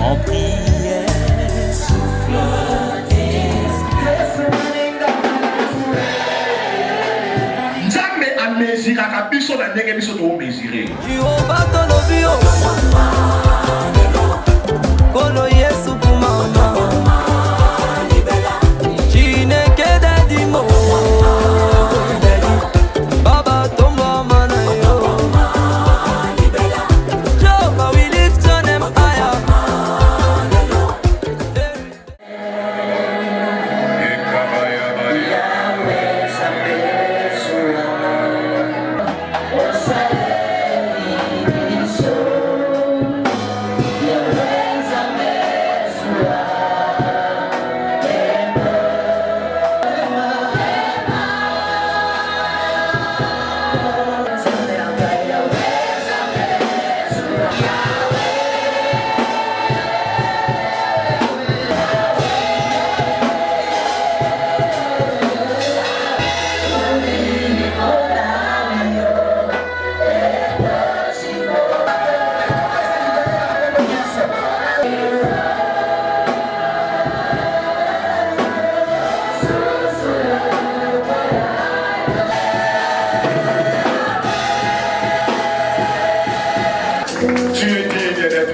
en prière. Souffle Nzambe ameziraka biso na ndenge biso toomezire. Jehova tolobi o Kolo Yesu kumama Chineke daddy mo Baba tomba mana yo Jehovah we lift your name higher.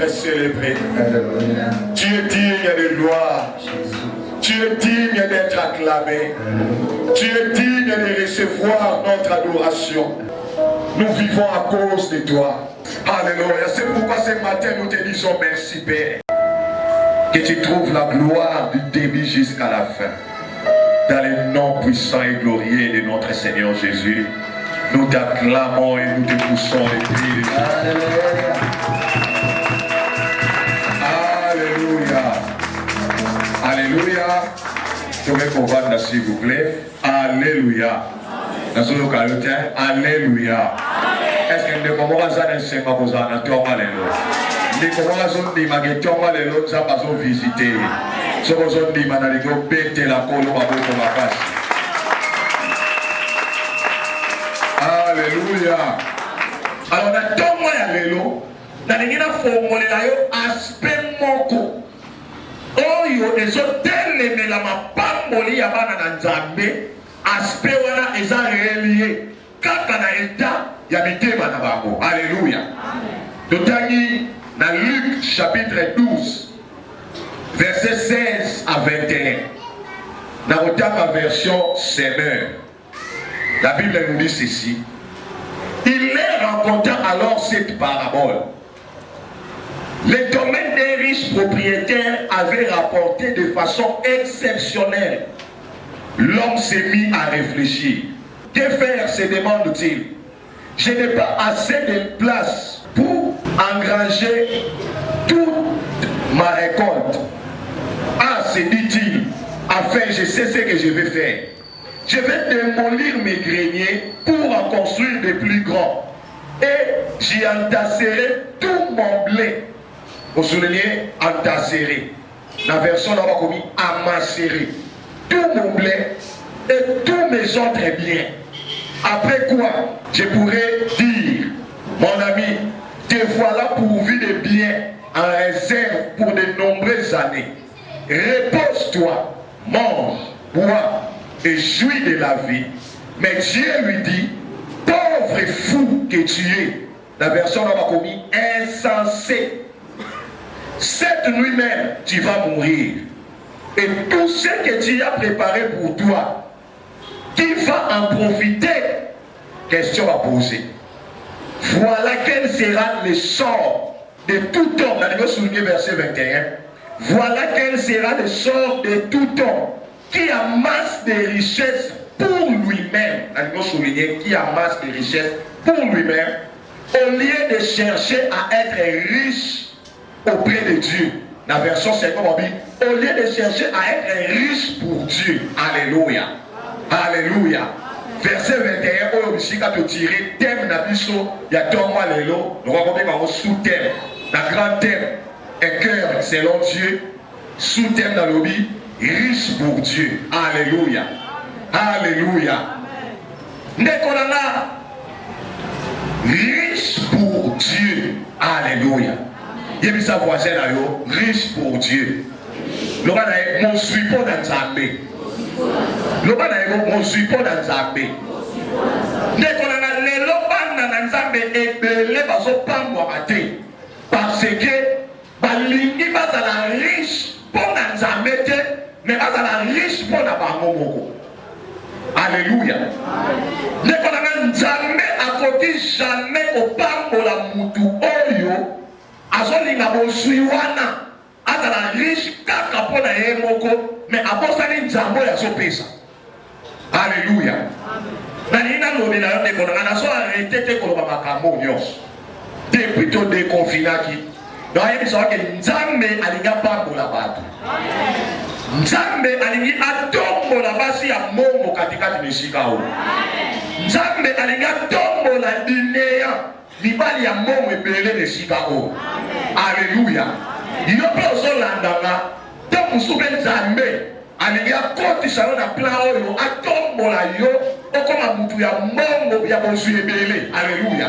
Célébré. Tu es digne de gloire. Tu es digne d'être acclamé. Tu es digne de recevoir notre adoration. Nous vivons à cause de toi. Alléluia. C'est pourquoi ce matin nous te disons merci Père. Que tu trouves la gloire du début jusqu'à la fin. Dans le nom puissant et glorieux de notre Seigneur Jésus, nous t'acclamons et nous te poussons les pieds. Alléluia. Alléluia. Je vais comprendre s'il vous plaît. Alléluia. Dans ce local, alléluia. Est-ce que nous pouvons faire un seul pas pour ça? Nous pouvons faire visiter. Ce que nous dit, nous péter la colle pour ma face. Alléluia. Alors, nous avons alléluia. Nous avons aspect moko. Oyo ezotelemela mapamboli ya bana na Nzambe aspect wana eza relié kaka na état ya mitema na bango. Alléluia. Totangi na Luc chapitre 12 verset 16 à 21. Na kotanga version Semeur. La Bible nous dit ceci. Il leur raconta alors cette parabole. Les domaines des riches propriétaires avaient rapporté de façon exceptionnelle. L'homme s'est mis à réfléchir. Que faire, se demande-t-il? Je n'ai pas assez de place pour engranger toute ma récolte. Ah, se dit-il, enfin je sais ce que je vais faire. Je vais démolir mes greniers pour en construire de plus grands. Et j'y entasserai tout mon blé. Vous soulignez entasserer. La version là-bas commis amasserer. Tout mon blé et tous mes autres biens. Après quoi, je pourrais dire, mon ami, te voilà pourvu de biens en réserve pour de nombreuses années. Repose-toi, mange, bois et jouis de la vie. Mais Dieu lui dit, pauvre fou que tu es. La version là-bas commis insensé. Cette nuit même, tu vas mourir. Et tout ce que tu as préparé pour toi, qui va en profiter? Question à poser. Voilà quel sera le sort de tout homme. Vous allez souligner verset 21. Voilà quel sera le sort de tout homme qui amasse des richesses pour lui-même. Vous allez souligner qui amasse des richesses pour lui-même, au lieu de chercher à être riche auprès de Dieu. La version 50 dit, au lieu de chercher à être riche pour Dieu. Alléluia. Alléluia. Verset 21, au musique a tiré thème nabiso, il y a tout moi l'élo, nous rencontrons un sous-thème. La grande thème, un cœur selon Dieu, sous-thème dans l'objet, riche pour Dieu. Alléluia. Alléluia. Nekolana, riche pour Dieu. Alléluia. Yebisa voisin là yo, riche pour Dieu. Loba na ye, mon suis pas dans Nzambe. Loba na ye, mon suis pas dans Nzambe. Ndeko na lelo bana na Nzambe ebele bazopambwa mate. Parce que balingi bazala riche pour na Nzambe te, mais bazala riche pour na bango moko. Alléluia. Ndeko na Nzambe akoki jamais kopambola mutu oyo azolinga bosui wana azala riche kaka mpo na ye moko, mais abosani Nzambe oyo azopesa. Alléluia. Nalingi nalobela yo ndeko na nga nazo arrete te koloba makambo nyonso depuis to deconfinaki nayebisa ke Nzambe alingi apambola bato. Nzambe alingi atombola basi ya momo katikati na esika oyo. Nzambe alingi atombola bineya mibali ya momo ebele na esika oyo. Alléluia. Yo mpe ozolandanga te mosusu mpe Nzambe alingi akotisa yo na plan oyo atombola yo okoma mutu ya mbongo ya bozwi ebele. Alléluia.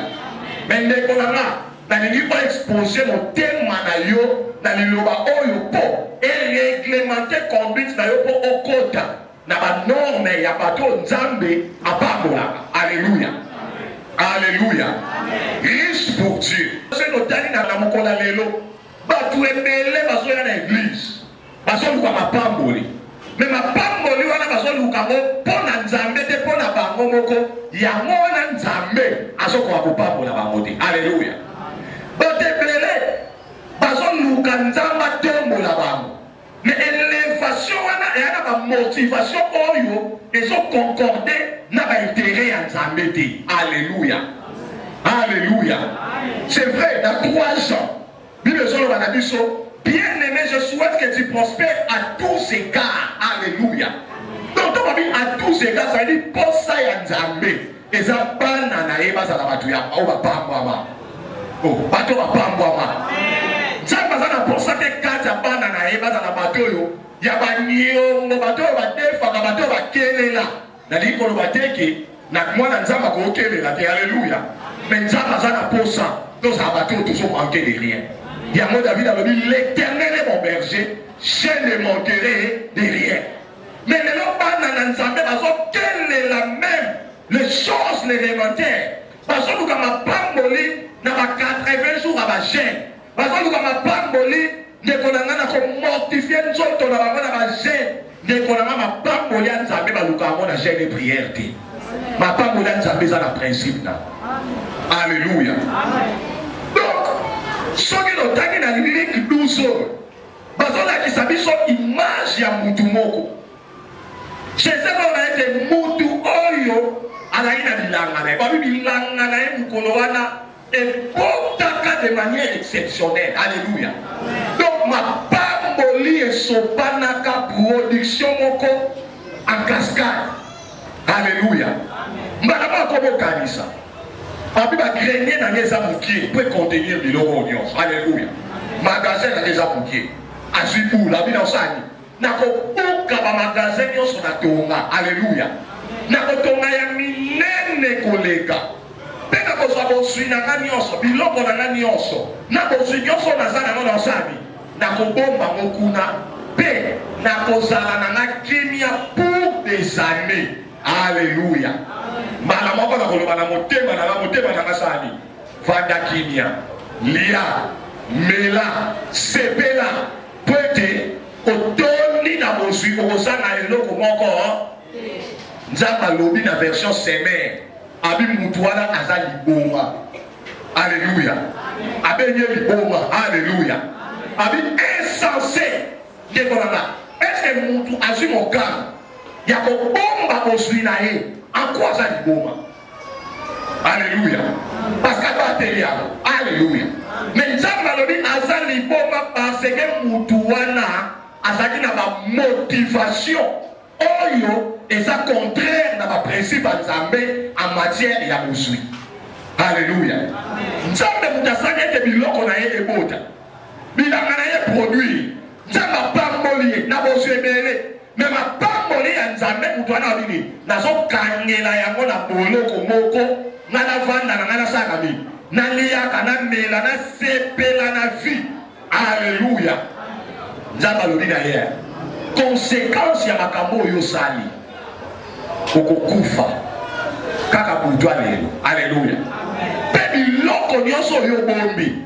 Me ndeko na nga nalingi koexpose motema na yo na liloba oyo mpo ereglemente conduite na yo mpo okota na banorme ya bato Nzambe apambolaka. Alléluia. Alléluia. Riche pour Dieu. Se notali na mokola lelo bato ebele bazoya na église bazoluka mapamboli, me mapamboli wana bazoluka ngo mpo na Nzambe te mpo na bango moko, yango wana Nzambe azokoka kopambola bango te. Alléluia. Bato ebele bazoluka Nzambe atombola bango, mais élévation wana eya na bamotivation oyo ezoconcorde na baintérêt ya Nzambe te. Alléluia. Alléluia. C'est vrai, dans 3 ans Bible ezoloba na biso, bien-aimé, je souhaite que tu prospères à tous égards. Alléluia. Donc, à tous égards, ça veut dire posa ya Nzambe. Eza bana na ye bazala bato ya bapambwama. Oh, bato bapambwama. Nzambe bazala posa te kati ya bana na ye bazala bato yo ya baniongo, bato yo badefaka, bato yo bakelela. Nali koloba teke na mwana Nzambe akokelela te. Alléluia. Mais Nzambe bazala posa tozala bato yo toujours manquer de rien. Yango David a dit, l'Éternel est mon berger, je ne manquerai de rien. Mais les gens Nzambe quelle est la même, les choses élémentaires. Parce que nous avons pamboli, nous avons 80 jours à la gêne. Parce que nous avons pamboli, nous avons mortifié nous autres, nous avons la gêne. Nous avons pamboli Nzambe, nous avons la gêne de prière. Ma pamboli Nzambe, c'est le principe. Alléluia. Donc, soki notangi na Luc 12 bazolakisa biso image ya mutu moko. Jésus a ete mutu oyo alaki na bilanga na ye, babi bilanga na ye mokolo wana ebotaka de manière exceptionnelle. Alléluia. Donc mapamboli esopanaka production moko en cascade. Alléluia. Mbala moko bokanisa Abi ba grenier na ngeza mukie peut contenir biloko nyonso. Alléluia. Magasin na ngeza mukie. Azibu la bina osani. Nako buka ba magasin nyonso na tonga. Alléluia. Nako tonga ya minene koleka. Peka ko sa bosui na ngani nyonso, biloko na ngani nyonso. Nako bosui nyonso na zana ngona osani. Nako bomba mokuna pe nako zala na ngakimia pour des années. Alléluia. Mbala moko na koloba na motema na ngasani vanda kimia lia mela sepela pete otoni na bosui okosanga eloko moko Nzambe lobi na version semer abi mutu wana aza liboma. Alléluia. Abenye liboma. Alléluia. Abi insensé dekolanga. Est-ce que mutu azui mokam ya kobomba bosui na ye en quoi ça liboma? Alléluia. Parce qu'à batterie. Alléluia. Mais Nzambe alobi aza liboma parce que mutu wana azaki na ba motivation oyo eza contraire na ba principe ya Nzambe en matière ya bosui. Alléluia. Nzambe mutasaki ete biloko na ye ebota bilanga na ye produit Nzambe apamboli ye na bosui ebele. Mais ma pamboli ya Nzambe mutu wana obini nazokangela yango na boloko moko nga na vanda na nga na saka bi na liaka na mela na sepela na vie Alléluia. Nzamba lobi na ye. Conséquence ya makambo yo sali. Okokufa. Kaka budwa lelo. Alléluia. Pe biloko nyonso yo bombi.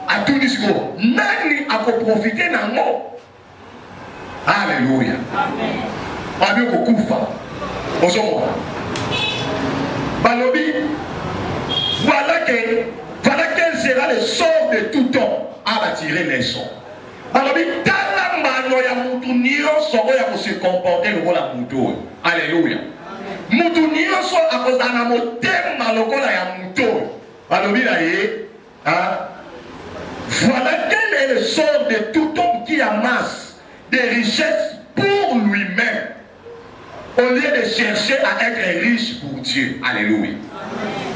Atuni siko nani akoprofite na ngo. Alléluia. Amen. Abi okokufa. Ozomo. Balobi. Voilà quel sera le sort de tout homme à tirer les sons. Balobi tala mano ya mutu nyonso oya ko se comporter lokola mutu. Alléluia. Mutu nyonso akozana motema lokola ya mutu. Balobi na ye, voilà quel est le sort de tout homme qui amasse des richesses pour lui-même au lieu de chercher à être riche pour Dieu. Alléluia.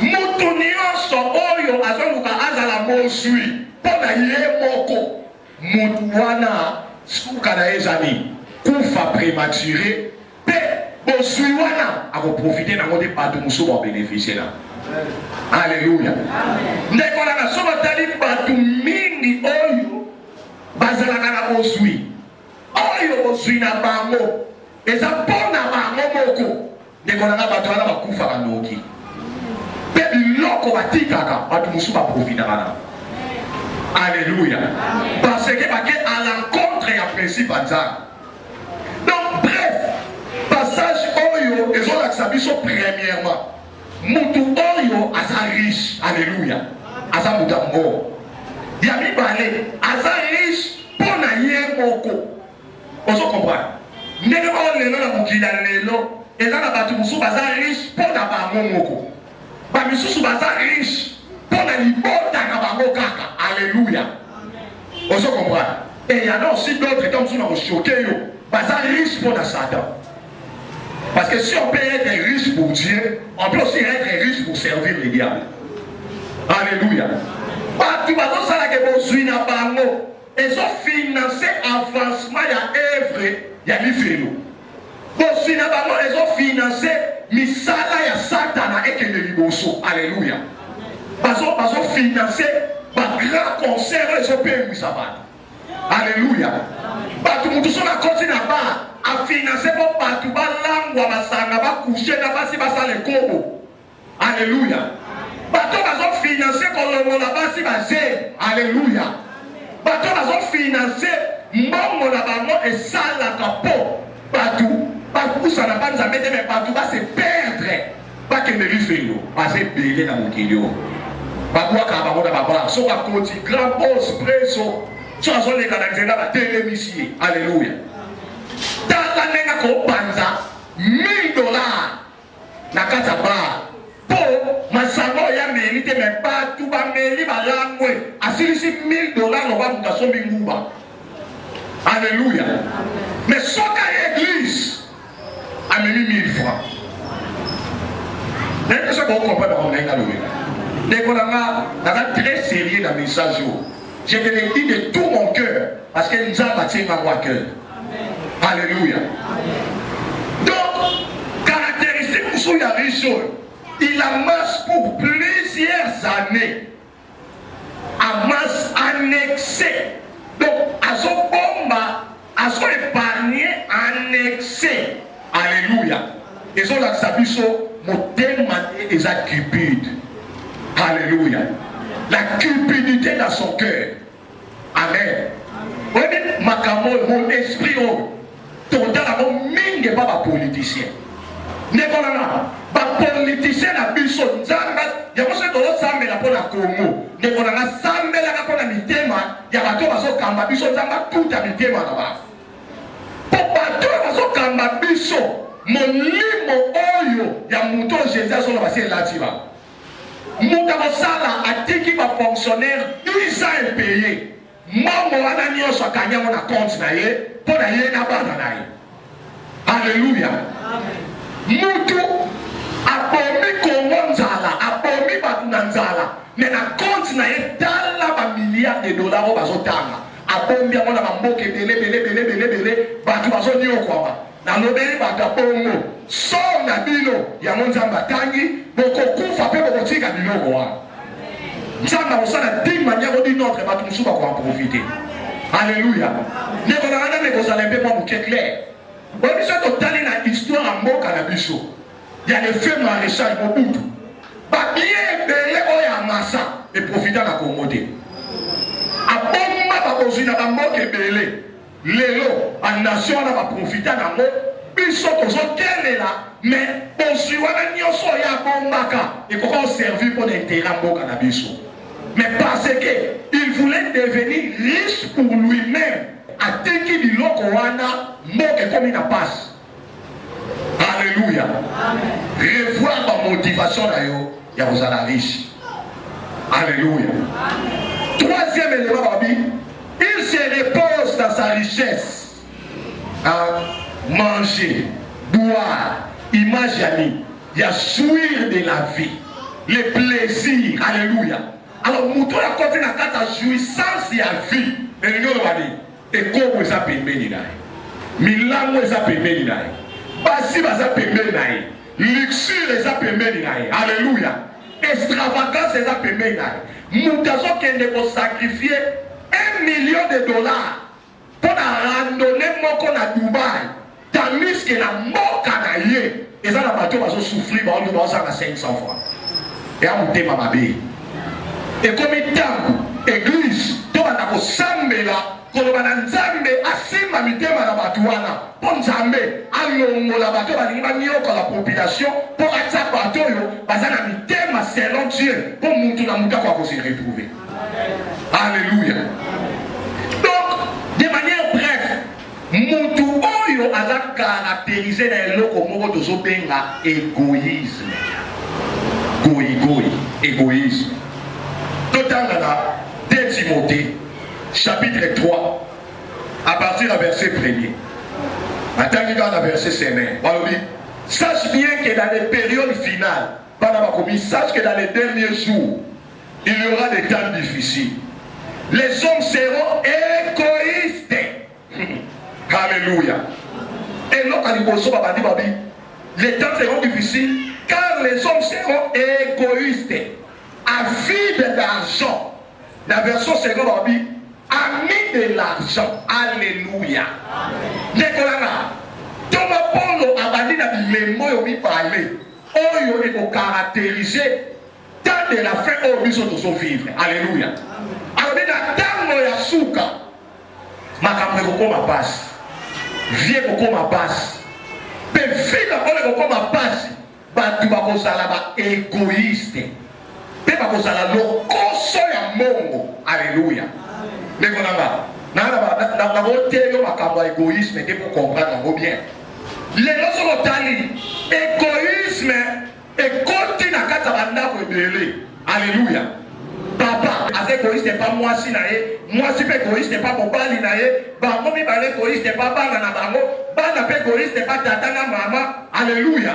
Mutu nyonso oyo azoluka azala mosui pona ye moko. Mutu wana suka na ezali kufa prématuré pe bosui wana akoprofite na ngote bato muso ba bénéficier na. Alléluia. Ndeko na soba tali bato mingi oyo bazalaka na bosui. Oyo bosui na bango eza pona bango moko. Ndeko na bato wana bakufa kanoki. Pe biloko batikaka bato muso ba profite na. Alléluia. Parce que à l'encontre et à principe à ça. Donc bref, passage oyo et on a premièrement. Mutu oyo asa riche. Alléluia. Asa mutambo. Yami balé asa riche pour na ye moko. On se comprend. N'est pas le nom na mukila lelo. Et là na batu musu asa riche pour na ba moko. Ba misusu asa riche. Pour la libota na kaka. Alléluia. On se comprend. Et il y en a aussi d'autres comme si on a choqué. Parce que riche pour la Satan. Parce que si on peut être riche pour Dieu, on peut aussi être riche pour servir les diables. Alléluia. Tu vas dans ça que vous suivez na bango. Et ça financer avancement il y a œuvre, il y a l'ifélo. Vous suivez na bango et ça financer misala ya Satan et que le liboso. Alléluia. Parce que financer un grand concert et je peux ça va. Alléluia. Parce que nous sommes à continuer à financer pour partout ba langue wa sanga ba coucher na basi basa le kobo. Alléluia. Parce que financer kolongo na basi basé. Alléluia. Parce que financer mbongo na bango et sala kapo. Partout ça n'a pas nous amener mais partout va se perdre. Pas que me rifelo, parce que belé na mokilio. Babouaka baboda baba, so ba koti grand boss preso. So azo le kana nzenda ba télémissier. Alléluia. Dans la nenga ko panza $1000 na kata ba. Po masango ya mérite mais pas tout ba meli ba langwe. Asilisi $1000 no ba mukaso minguba. Alléluia. Mais soka église a mis 1000 francs. N'est-ce pas qu'on comprend dans mon église? Très sérieux dans le message. Je te le dis de tout mon cœur parce que nous avons bâti ma cœur. Alléluia. Donc, caractéristique pour ce riche, il amasse pour plusieurs années. Amasse annexé. Donc, à son bomba, à son épargné annexé. Alléluia. Et son acsabiso, mon thème est à cupide. Alléluia. La cupidité dans son cœur. Amen. Mon esprit, ton temps, mingi pas ma politicien. Ne connais pas politicien à Bison. Il y a aussi d'autres sambe la pour la Congo. Ne connais pas sambe la pour la mitema. Il y a bateau baso kamba Bison zamba tout à mitema là-bas. Pour bateau baso kamba Bison. Mon limo oyo ya mouton Jésus sur la base là-bas. Mouta sala atiki ba fonctionnaire 10 ans payé. Maman wana nyonso akanya na compte na ye pour na ye na bana na ye. Alléluia. Mutu abomi Kongo nzala, abomi batu na nzala. Mais na compte na ye dala ba milliards de dollars o bazotanga. Abomi yango na mboke belé batu bazonyo kwa. Na lobeli batu bongo. So na bino ya monzamba tangi bokokufa pe bokotika biloko wa. Nzamba osala dima nyako di notre batu musuba ko en profiter. Alléluia. Ne connaissons pas kozala mpe mwa moke clair. Oyebi biso totali na histoire ya mboka na biso. Ya le feu maréchal Mobutu. Babie ebele oyo ya masa eprofita na Congo te. Abomba bakozwi na bamboka ebele. Lelo banation wana baprofita nango biso tozokelela mais bozwi wana nyonso oyo abombaka ekoka oservi mpo na intérêt ya mboka na biso. Mais parce que il voulait devenir riche pour lui-même, ateki biloko wana mboka ekomi na pasi. Alléluia. Revoir la motivation na yo ya kozala riche. Alléluia. Troisième élément, babi, il se repose dans sa richesse. Manger, boire, imaginer, il y a jouir de la vie, les plaisirs. Alléluia. Alors, mouton a côté na kata jouissance ya vie. Et nous le et comme ça pembeni na. Milango ça pembeni na. Basi baza pembeni na. Luxure ça pembeni na. Alléluia. Extravagance ça pembeni na. Mutazo kende ko sacrifier $1 million pour la randonnée moko na Dubaï. Tandis que la mort na ye. Et ça la bateau va souffrir ba on lui va 500 francs. Et à monter ma babé. Et comme il église, tout va d'abord sambela, quand on va nzambe, asima mitema na batuana, pour nzambe, alongo la bateau va venir la population, pour attirer bateau yo, bazana mitema selon Dieu, pour monter la mouta quoi se retrouver. Alléluia. Donc, de manière bref, mutu oyo a caractérisé dans le loco de zobenga égoïsme. Égoïsme. Total là, 2 Timothée, chapitre 3, à partir du verset 1er. Attends, dans le verset 5. Sache bien que dans les périodes finales, sache que dans les derniers jours, il y aura des temps difficiles. Les hommes seront égoïstes. Alléluia. Et là, les temps seront difficiles car les hommes seront égoïstes. Avide d'argent. La version seconde dit ami de l'argent. Alléluia. Nekolana. Thomas Paulo a dit dans les mots où il parlait. Oyo est caractérisé tant de la fin au biso de vivre. Alléluia. Alors dans tango ya suka. Makambe kokoma passe. Vie kokoma passe. Pe fika ole kokoma passe. Batu bakozala ba égoïste. Pe bakozala lokoso ya mongo. Alléluia. Nekolanga. Na boteyo makambo égoïsme te pour comprendre bien. Les gens tali égoïsme et continue à kata bandako ebele. Alléluia. Papa, assez égoïste n'est pas moi si naé, moi si pas égoïste n'est pas mon bali naé, bango mi balé égoïste n'est pas bana na bango, bana pe égoïste n'est pas tata na maman. Alléluia.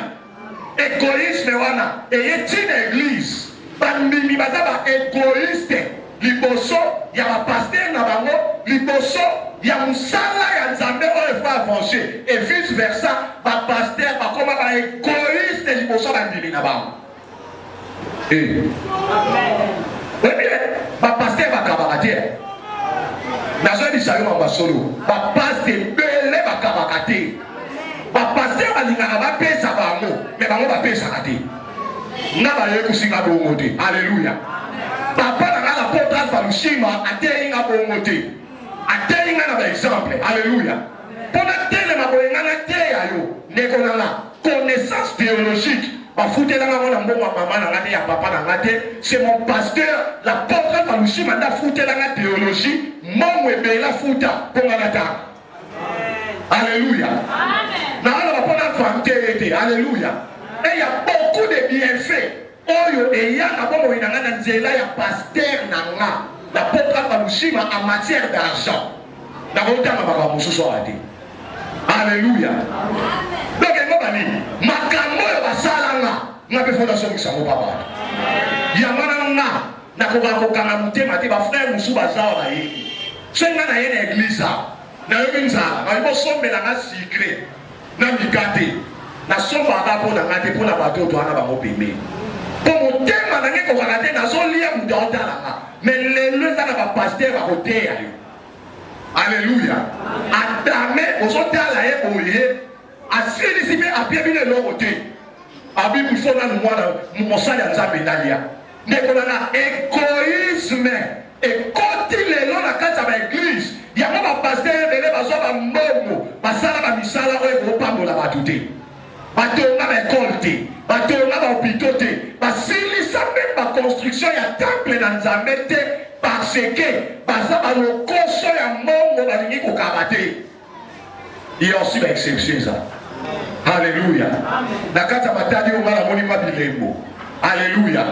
Égoïsme wana et une église. Bambimi baza ba égoïste. Liboso ya ba pasteur na bango, liboso ya musala ya nzambe oyo fa avancer et vice versa ba pasteur ba koma ba égoïste liboso ba ndimi na bango. Eh. Oui, ba pasteur ba kabakate. Nazo di sayo mamba solo. Ba pasteur belé ba kabakate. Ba pasteur ba lingaka ba pesa bango, mais bango ba pesa kate. Na ba yeku singa bongo te. Alléluia. Papa na la porte Alpha Lushima ateinga bongote. Ateinga na exemple. Alléluia. Pona tele maboyenga na teya yo. Neko na la connaissance théologique. Ba foutela nga na mbongo mama na ngate ya papa na ngate. C'est mon pasteur la porte Alpha Lushima da foutela nga théologie. Mongo ebela futa ponga na ta. Alléluia. Amen. Na ala pona fantete. Alléluia. Et il y a beaucoup de bienfaits. Oyo eya na bongo inanga na nzela ya pasteur nanga la porte Alpha Lushima en matière d'argent. Na botanga baka mususu ate. Alléluia. Donc ngo bani makambo ya basalanga nga pe fondation kisango papa. Ya mana nga na ko ba ko kana mutema te ba frère musu bazawa ba yi. Senga na ye na église na yo binza na bo sombela nga secret na mikate na somba ba po na ngate po na bato to ana ba mo pembe. Pour thème na ngeko wakate na zo lia muda otala mais le na ba pasteur ba kote ya yo. Alléluia. Adame ozotala ye boye asilisi pe apiebi le lokote. Abi mufona mwana mosali ya Nzambe nalia. Ndekona na égoïsme et quand il est là na kati ya église, ya ba pasteur bele bazo ba mbongo, basala ba misala oyo ko pambola bato te. Batonga ba école te, batonga ba hôpital te, basilisa même ba construction ya temple na Nzambe te parce que baza ba lokoso ya mbongo balingi ko kabate. Il y a aussi l'exception ça. Alléluia. Na kati ya matadi o mala moni ma bilembo. Alléluia.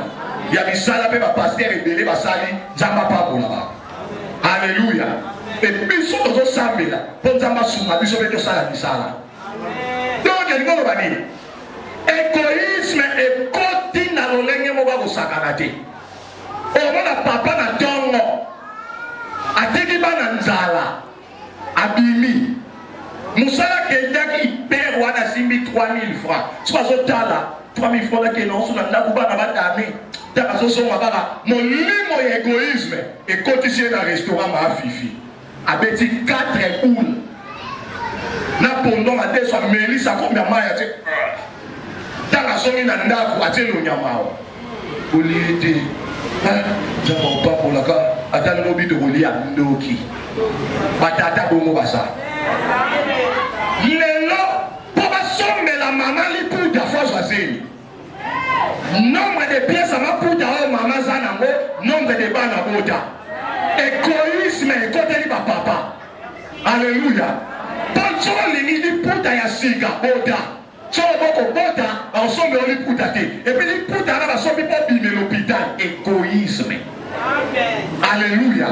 Il y a misala pe ba pasteur ebele basali nzamba pa bola ba. Alléluia. Et biso tozo sambela po nzamba sunga biso be to sala misala. Donc il ngolo bani. Égoïsme et koti na lolenge mo ba ko sakana te. O mona papa na tongo. Ateki bana nzala. Abimi. Musala kendaki père wana simbi 3000 francs. Soit zotala 3000 francs que non sur la ndakuba na batami. T'as so mabara mon limo égoïsme et cotiser dans restaurant ma fifi. Abeti 4 poules. Na pendant ma tête soit meli ça combien maya te. T'as so na ndaku atelo nyamao. Oliete. J'avais pas pour la cas attendre l'obi de Golia ndoki. Batata bongo basa. Lelo pour assumer la maman li pour ta fois choisir. Nombre de pièces à ma pouta au maman zanango, nombre de bancs à bota. Égoïsme et côté li papa. Alléluia. Paul sur l'ennemi pouta ya siga bota. Sur boko bota, ensemble on li pouta te. Et puis li pouta na ba sobi pour bimer l'hôpital. Égoïsme. Amen. Alléluia.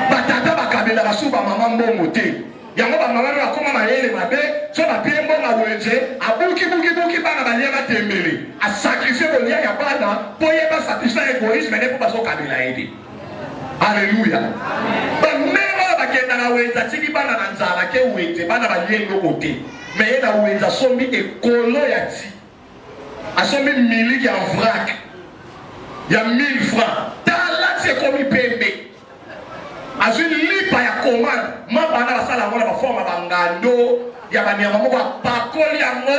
Batata bakabela basuba maman mbongo te. Yango ba maman na koma mayele mabe, so ba piembo na wenje, abuki bana baliama tembele, a sacrifier bo lia ya bana, po yeba satisfaire égoïsme ne po baso kabela ede. Alléluia. Ba mero ba kenda na wenza tiki bana na nzala ke wenje bana baliengo kote. Mais ye na wenza sombi ekolo ya ti. Asombi miliki en vrac. Ya 1000 francs. Tala ti komi pembe. Azui lipa ya commande, ma bana basala ngona ba forma bangando ya banyama moko pakoli yango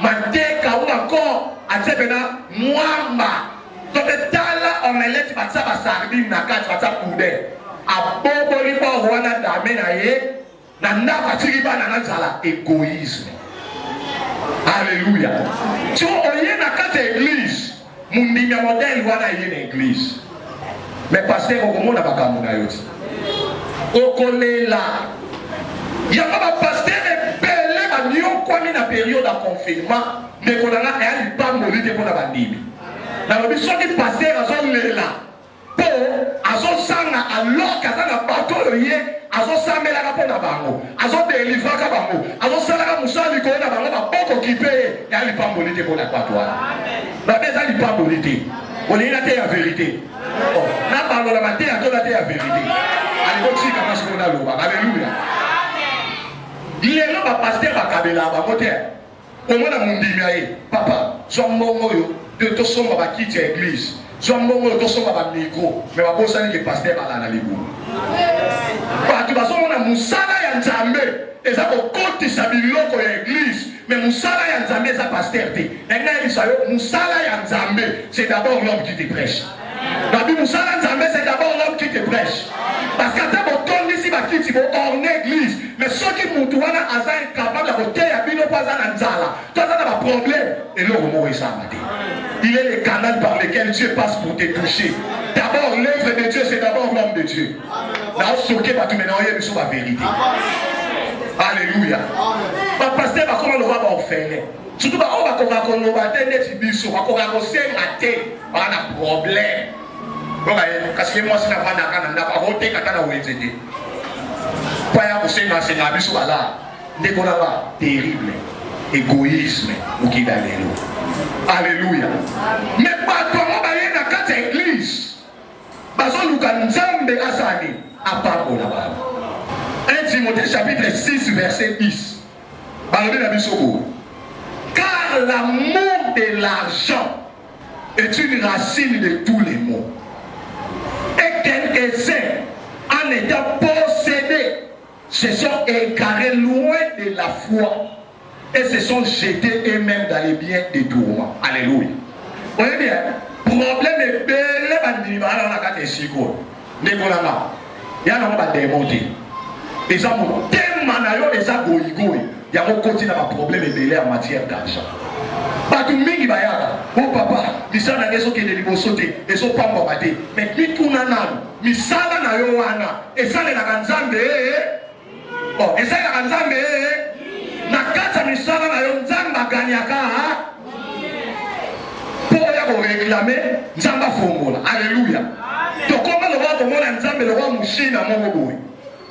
mateka ou encore atebena mwamba to betala omelette batsa ba sardine na kati batsa poulet aboboli ba wana dame na ye na ndaka tiki bana na zala égoïsme. Alléluia. So oye na kati église mundimi modèle wana ye na église. Mais pasteur okomona bakambo na yo ti. Okolela. Yanga ba pasteur ebele ba nyokwami na période de confinement, mais konana ayali pamboli te pona bandimi. Na lobi soki pasteur azolela po azosanga alors kaza na bato ye azosambela ka pona bango, azodélivrer ka bango, azosala ka musali ko na bango ba boko kipe ayali pamboli te pona kwatwa. Na beza li pamboli te. Olina te ya vérité. Oh, na parole la matin à toi la vérité. Allez, aussi comme ça on a l'eau. Alléluia. Il est là ba pasteur ba kabela ba moté. Au moins na mundi miaé. Papa, zombongo yo de to somba ba kiti église. Zombongo yo to somba ba micro. Mais ba bossa ni que pasteur ba na libu. Ba tu ba somba na musala ya Nzambe. Eza ko kotisa biloko ya église. Mais musala ya Nzambe eza pasteur te. Nanga isayo musala ya Nzambe, c'est d'abord l'homme qui te prêche. La Bible musala Nzambe c'est d'abord l'homme qui te prêche. Parce qu'à ta boton ici ba kiti bo en église, mais ceux qui mutu wana aza incapable de voter ya bino pas na nzala. Toi ça n'a pas problème et le homo est samedi. Il est le canal par lequel Dieu passe pour te toucher. D'abord l'œuvre de Dieu c'est d'abord l'homme de Dieu. Là on soke ba tu maintenant y sur la vérité. Alléluia. Ma pasteur va comment le va orphelin. Surtout on va qu'on va tenir biso, on va qu'on raté, on a problème. Donc parce que moi c'est na vana kana na ba hote kata na wenzete. Pas ya kusenga senga biso ala. Ndeko na ba terrible. Égoïsme ukidalelo. Alléluia. Mais pas comment ba yena kata église. Bazo luka Nzambe asani apako na ba. 1 Timothée chapitre 6 verset 10. Car l'amour de l'argent est une racine de tous les maux. Et quelques-uns, en étant possédés se sont égarés loin de la foi et se sont jetés eux-mêmes dans les biens des tourments. Alléluia. Vous voyez bien, problème est bel et bien, on a gâté si gros. Négola, il y a un démonté. Et ça, mon thème, et ça, goïgoï. Il y a un côté dans le problème est bel en matière d'argent. Pas tout le monde qui va y avoir. Oh papa, il s'en a des gens qui ont sauté, ils sont pas morts. Mais qui tout n'a pas, il s'en a eu un, et ça, il a un zambé. Oh, et ça, il a un zambé. Nakata misala na yo nzamba ganyaka pour ya réclamer nzamba fongola. Alléluia. To koma lo ba komona nzambe lo ba mushina mo boy.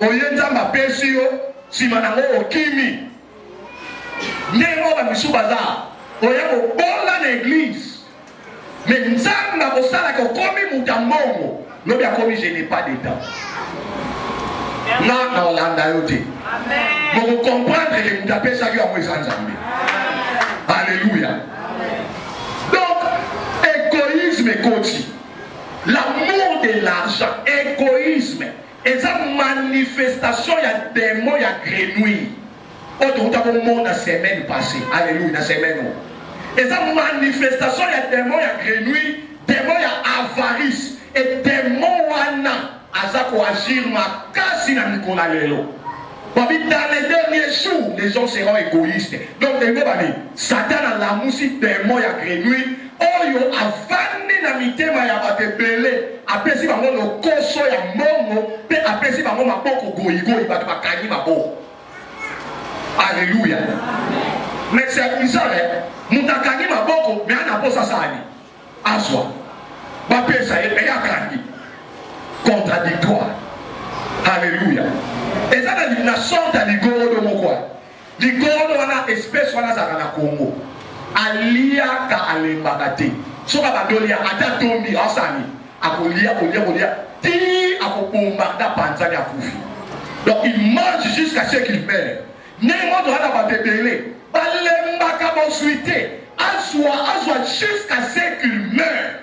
Oye nzamba pesi yo sima na mo okimi. Nemo ba misuba za. Oye ko bola na église. Mais nzamba ko sala ko komi mutambo. Lo bia komi je n'ai pas d'état. Na Olanda yote. Amen. Vous comprenez que vous appelez ça à moi sans Zambie. Alléluia. Donc, égoïsme et côté. L'amour de l'argent, égoïsme. Et ça, manifestation, il y a des mots, il y a grenouilles. Autre monde la semaine passée. Alléluia, la semaine. Et ça, manifestation, il y a des mots, il y a grenouilles. Des mots, il y a avarice. Et des mots, il y a Azako agir ma kasi na mikola lelo. Dans les derniers jours, les gens seront égoïstes. Donc, les gens, Satan a la musique des mots à grenouille. Oh, yo, avani na mitema ya batebele. Après, si vraiment le koso ya momo, après, si vraiment ma boko goïgo, il va te bakani ma boko. Alléluia. Mais c'est ça, Moutakani ma boko, mais on n'a pas ça, ça. Aswa. Bapé, ça y est, mais il y a kani. Contradictoire. Alléluia. Et ça, c'est une sorte de ligoro de mon quoi. Ligoro de la espèce de la Congo. Alia ka alembagate. So ka badolia ata tombi asani. Akolia, ti akopombarda panzani akufi. Donc il mange jusqu'à ce qu'il meure. Némo doit la batebele. Balembaka bonsuité. Aswa jusqu'à ce qu'il meure.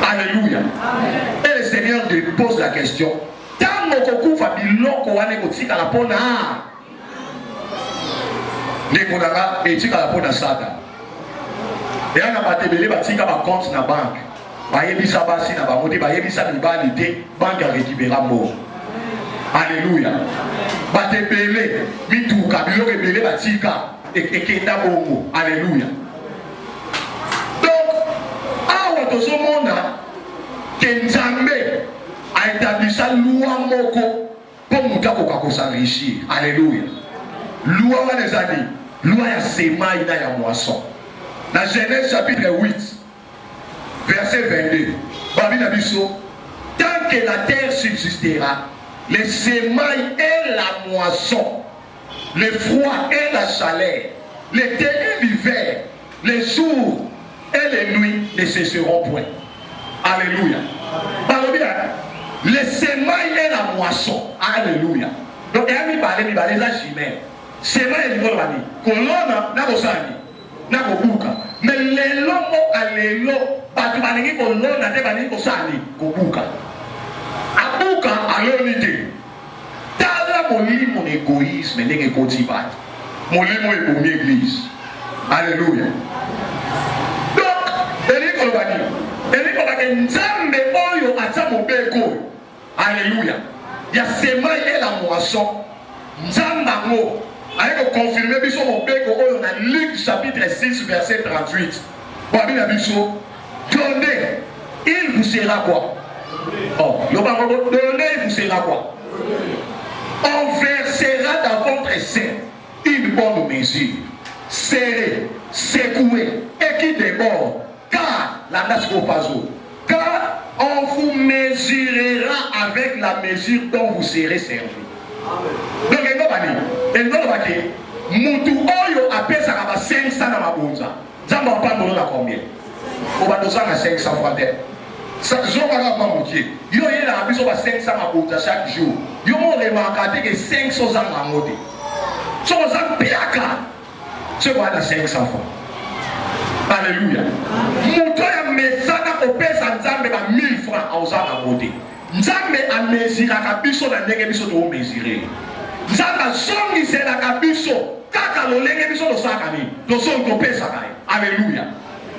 Alléluia. Amen. Et le Seigneur pose la question. Tant que vous avez biloko wane kotika la pona. Nekonanga etika la pona sada. Et on a batebele batika ba compte na banque. Ba yebisa basi na ba moti ba yebisa libali te banque a récupérer mort. Alléluia. Batebele mituka biloko ebele batika ekenda bongo. Alléluia. Tout ce monde que Nzambe a établi sa loi moko pour nous s'enrichir. Alléluia. Loi les amis, loi ya sema ina ya moisson. Dans Genèse chapitre 8, verset 22, Bible a dit tant que la terre subsistera, les semailles et la moisson, le froid et la chaleur, l'été et l'hiver, les jours et les nuits ne cesseront point. Alléluia. Parlez bien. Les semailles et la moisson. Alléluia. Donc, il y a mis les chimères. Semailles et les moisson. Colonna, n'a pas ça. N'a pas bouka. Mais les lots à l'élo, pas de manière colonna, n'a pas de ça. Bouka. À bouka, à l'unité. T'as mon lit, mon égoïsme, n'est que cotibat. Mon lit, mon église. Alléluia. Alléluia. Il y a semaille et la moisson. Nzambango. Avec confirmer, on a Luc chapitre 6, verset 38. Donnez, il vous sera quoi? Oh, donnez, il vous sera quoi? On versera dans votre sein une bonne mesure, serrée, secouée et qui déborde. Car la nation pas car on vous mesurera avec la mesure dont vous serez servi. Donc il n'y a pas de Moutou Oyo appelle ça 500 dans ma bonza. Ça ne va pas donner combien? On va donner 500 francs. Chaque jour, on va pas monter. Il y a 500 à bonza chaque jour. Il y a remarqué que 500 ans à monter. Si on a piaka, c'est quoi 500 francs? Alléluia. Moutou ya mesana au pesa nzambe ba 1000 francs aux ans à monter. Nzambe a mesuraka biso na ndenge biso to mesurer. Nzambe songiselaka biso kaka lolenge biso tosaka nini tosongi topesaka ye. Alléluia.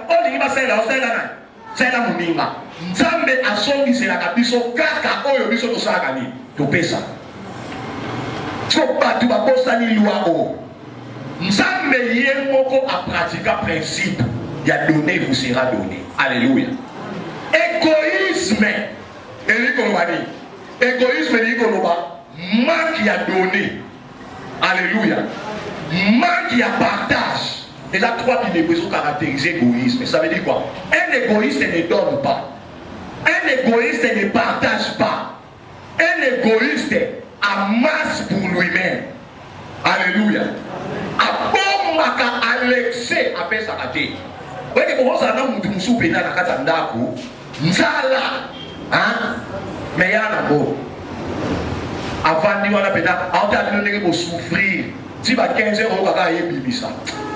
Olingi basala osala nani sala moninga. Nzambe asongiselaka biso kaka oyo biso tosaka nini topesaka. So batu bakosani loi o Nzambe ye moko a pratiquer principe ya donner vous sera donné. Alléluia. Égoïsme égoïsme manque à donner. Alléluia. Manque à partage. Et là, trois qui ne sont caractérisés égoïsme. Ça veut dire quoi? Un égoïste ne donne pas. Un égoïste ne partage pas. Un égoïste amasse pour lui-même. Alléluia. À l'excès, après ça, vous voyez que vous avez un peu mais il y a un peu. Avant de on a souffrir. Si vous avez 15 euros, vous avez bibisa.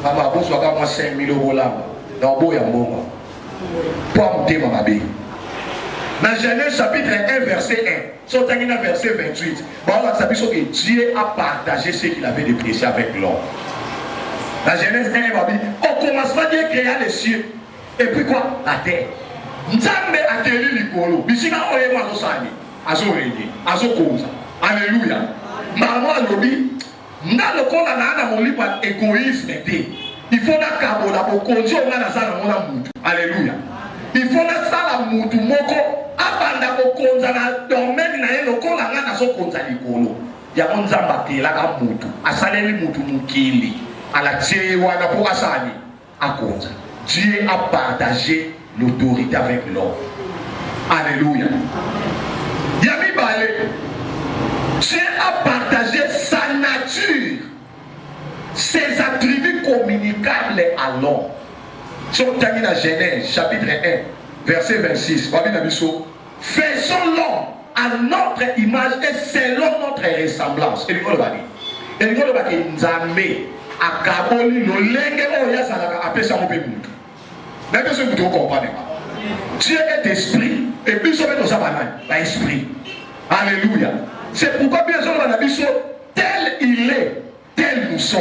Maman, vous avez 5 000 euros là. Dans le bon. Pour me ma bébé. Dans Genèse chapitre 1, verset 1, sur verset 28, que Dieu a partagé ce qu'il avait déprécié avec l'homme. Dans Genèse 1, au commencement, Dieu créa les cieux. Et puis quoi? La terre. Nzambe ateli likolo. Bisika oye mazo sani. Azo rege. Azo koza. Alléluia. Maman lobi. Nda lokola na ana molipa égoïsme te. Il faut na kabo na bokonzi on na sala mona mutu. Alléluia. Il faut na sala mutu moko abanda bokonza na domaine na ye lokola nga na so konza likolo. Ya onzamba te la ka mutu. Asaleli mutu mukili. Ala tie wana pour asani. Akonza. Dieu a partagé l'autorité avec l'homme. Alléluia. Yami Balé. Dieu a partagé sa nature, ses attributs communicables à l'homme. Si on termine la Genèse, chapitre 1, verset 26, faisons l'homme à notre image et selon notre ressemblance. Et nous allons Nzambe akaboli lolenge oya salaka apesa mo pe mutu. Mais que ce que vous comprenez pas. Dieu est esprit et puis ça dans sa banane, esprit. Alléluia. C'est pourquoi bien sûr on a dit tel il est, tel nous sommes.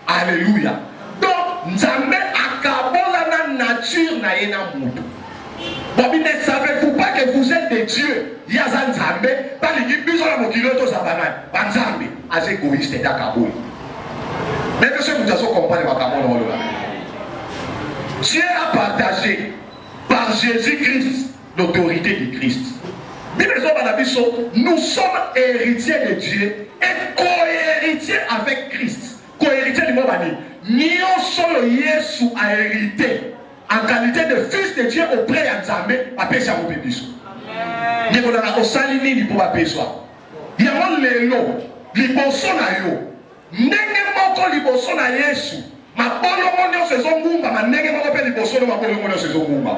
Alléluia. Donc Nzambe akabola na nature na yena mutu. Bon, ne savez-vous pas que vous êtes des dieux? Il y a Nzambe, pas les bisous à mon kiloto sa banane. Nzambe, as égoïste d'akaboli. Mais que ce que vous avez compris, Dieu a partagé par Jésus-Christ l'autorité du Christ. Nous sommes héritiers de Dieu et co-héritiers avec Christ. Co-héritiers du monde. Nous sommes Jésus a hérité en qualité de fils de Dieu auprès de Nzambe à péché à mon biso. Nous avons salini pour la péché. Il y a un lélo, liboso na yo. Ndenge moko liboso na Yesu mabolo monyo saison ngumba mandenge moko pe liboso na mabolo monyo saison ngumba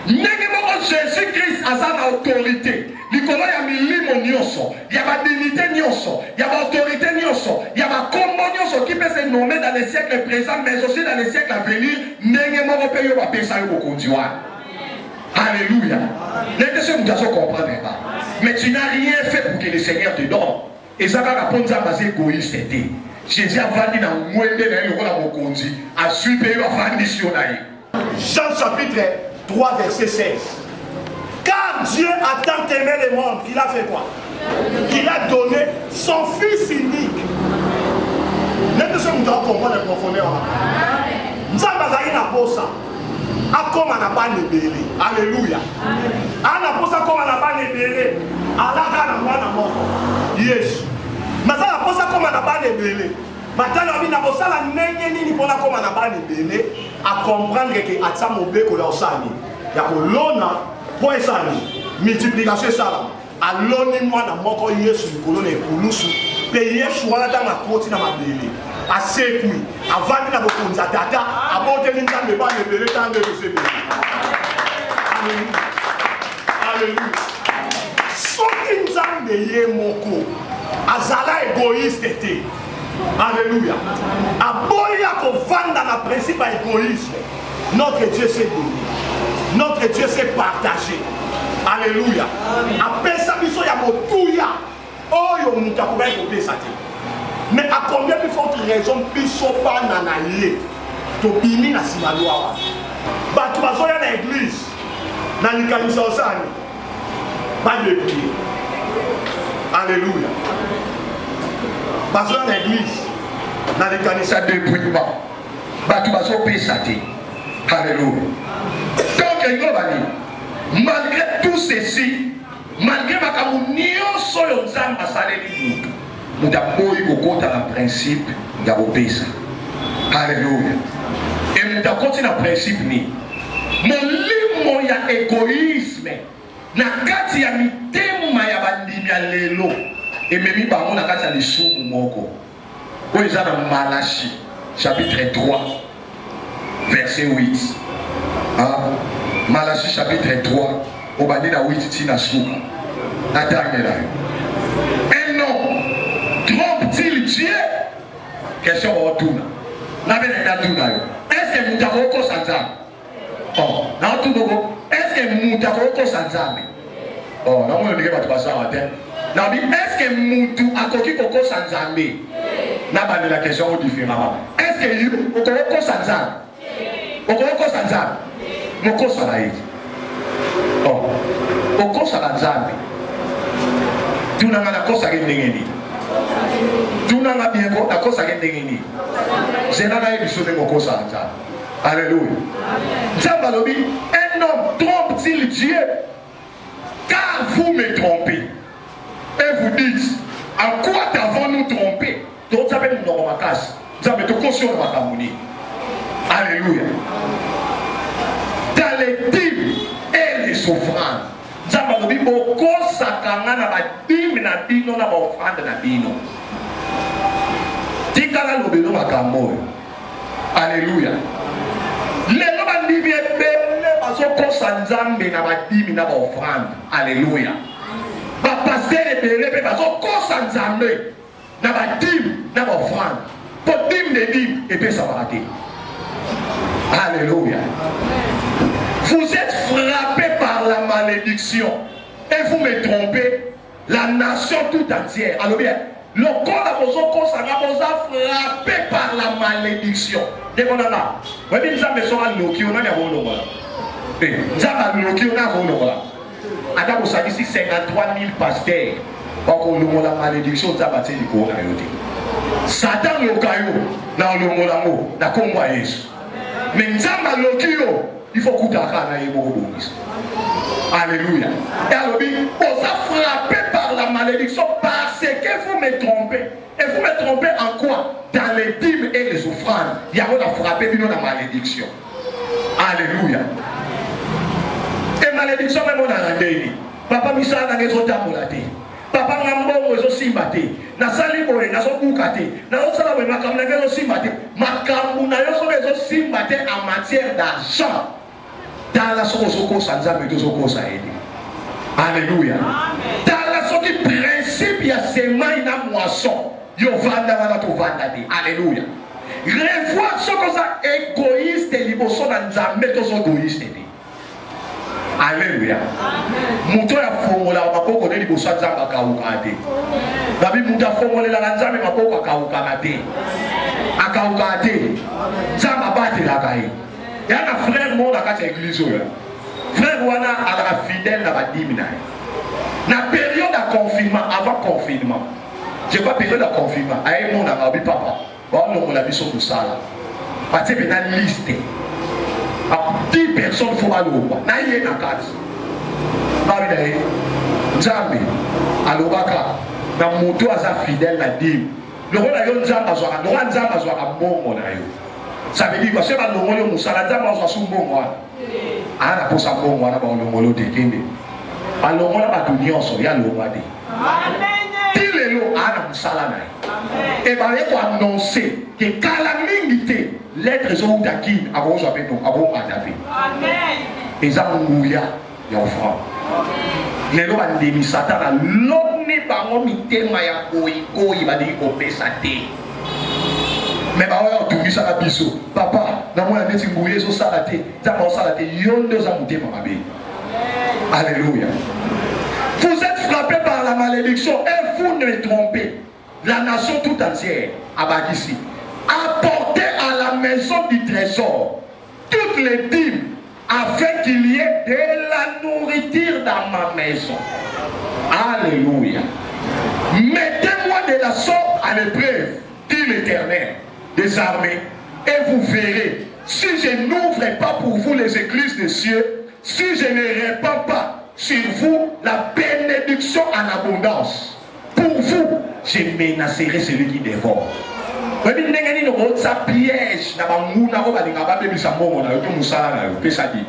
ndenge moko Jésus Christ azana autorité likolo ya milimo nyonso ya ba dignité nyonso ya ba autorité nyonso ya ba kombo nyonso qui peut se nommer dans les siècles présents mais aussi dans les siècles à venir ndenge moko pe yo ba pesa yo bokonzi wa. Alléluia. N'est-ce que vous devez comprendre pas? Mais tu n'as rien fait pour que le Seigneur te donne. Et ça va répondre à ces égoïstes. Jésus a vendu dans le monde de Mokondi, a suivi à vendre sur Jean chapitre 3, verset 16. Car Dieu a tant aimé le monde qu'il a fait quoi? Qu'il a donné son Fils unique. N'est-ce que vous devez comprendre le profondeur? Nous avons ça. Akoma na bane bele. Alléluia. Ana posa koma na bane bele. Alaka na mwana moko. Yesu. Masala posa koma na bane bele. Matala bina posala nenge nini pona koma na bane bele a comprendre que atsa mobeko ya osani. Ya kolona po esani. Multiplication sala. Aloni mwana moko Yesu likolo na ekulusu. Pe Yesu wana ta makoti na mabele. Asekui avandi na bokonza tata aboteli Nzambe ba lebele tande besebe. Alléluia. Soki Nzambe ye moko azala égoïste te. Alléluia. Aboya kovanda na principe ya égoïsme. Notre Dieu s'est donné. Notre Dieu s'est partagé. Alléluia. Apesa biso ya motuya. Oyo muta ko ba ko pesa te. Mais à combien de fortes raisons biso pa na ye to bimi na simalwa. Ba tu bazoya na église. Na likanisa osani. Ba de prier. Alléluia. Bazoya na église. Na likanisa de prier ba. Ba tu bazo pesa te. Alléluia. Donc il y a malgré tout ceci, malgré ma camouflage sur le zamba salé nous avons eu au le principe d'abopesa. Alléluia. Et nous avons continué le principe ni. Mon lit ya égoïsme. Na kati ya mitema ya bandimi ya lelo. Et même bango na kati ya lisumu moko. Oyo eza na Malachi chapitre 3 verset 8. Ah, Malachi chapitre 3 au bandi na 8 tina suka. Natangela. Un homme trompe-t-il Dieu? Question au retour. Na bena tuna yo. Est-ce que mutako sanza? Oh, na tuno. Est-ce que mutako sanza? Oh, na mo ndike batu basala te. Na bi est-ce que mutu akoki koko sanzambe? Na bana la question différemment. Est-ce que you koko sanza? Koko sanza? Moko sala oh, koko sala nzambe. Tuna ngana kosa kendengeni. Tuna ngana bieko na kosa kendengeni. Zena na ebiso de moko sala nzambe. Alléluia. Nzamba lobi, un homme trompe-t-il Dieu? Car vous me trompez. Et vous dites, à quoi t'avons-nous trompé? Donc ça veut nous ma casse. Ça veut te conscience ma camouni. Alléluia. Dans les dîmes et les offrandes. Ça veut dire beaucoup sakanga na ba dîmes na bino na ba offrande na bino. Tikala lobelo makambo. Alléluia. Les bandimi ebele bazoko sanzambe na ba dîmes na ba offrande. Alléluia. Ba pasteur ebele pe bazoko sanzambe na ba dîmes na ba offrande. Pour dîmes de dîmes et puis ça va rater. Alléluia. Vous êtes frappés par la malédiction et vous me trompez, la nation tout entière. Alors bien, le corps a frappé par la malédiction. Dès qu'on a là, vous avez dit que nous avons dit que nous avons dit 53 000 pasteurs. Pour que la malédiction soit battue du corps. Satan le caillou, dans le mot, dans le combat. Mais il faut que alléluia. Et alors, on s'est frappé par la malédiction parce que vous me trompez. Et vous me trompez en quoi? Dans les dîmes et les offrandes. Il y a frappé dans la malédiction. Alléluia. Et malédiction, même on a rendu. Papa Missa n'a pas de papa ngambo zo simbate na sali boy na so bukate na osala boy makambu na zo simbate makambu na yo so zo simbate en matière d'argent dans la soko sanza me zo ko sa aide. Alléluia. Dans la soki principe ya semai na moisson yo vanda wana to vanda di. Alléluia. Revoir ce que ça égoïste liboso na nzambe to so égoïste di. Alléluia. Muto ya fongola maboko de liboso nzamba kauka te. Babi muta fongolela nzambe maboko akauka te. Akauka te. Nzamba bate la kai. Ya na frère mo na kati église oyo. Frère wana ala fidèle na badimi na. Na période de confinement, avant confinement. Je pas période de confinement. Aïe mon na babi papa. Ba no la biso kusala. Pati be na liste. 10 personnes faut aller au na yé na kati. Babi dai. Nzambe alobaka na moto aza fidèle na dim. Le roi yo nzamba zo ka, no nzamba zo ka mbongo na yo. Ça veut dire que c'est pas le roi yo musala nzamba zo su mbongo wana. Ana posa mbongo wana ba olongolo te kende. Alongola ba dunionso ya lo wade. Amen. Tilelo ana musala na. Et ba ye ko annoncer que calamité l'être zo utakin abo zo apeto abo adabe. Amen. Eza nguya ya offrande. Lelo bandemi satana loni bango mitema ya koyi badi ko pesa te. Mais ba oyo tumisa na biso papa na mwana neti nguye zo sala te za mo sala te yondo za mutema mabe. Alléluia. Vous êtes frappés par la malédiction et vous ne trompez la nation tout entière. Abakissi. Apportez à la maison du trésor toutes les dîmes afin qu'il y ait de la nourriture dans ma maison. Alléluia. Mettez-moi de la sorte à l'épreuve, dit l'Éternel des armées, et vous verrez, si je n'ouvre pas pour vous les églises des cieux, si je ne répands pas sur vous la bénédiction en abondance, pour vous, je menacerai celui qui dévore. Vous avez dit ça piège na banguna ko balinga ba bebisa mbongo na yo to musala na yo pesa di.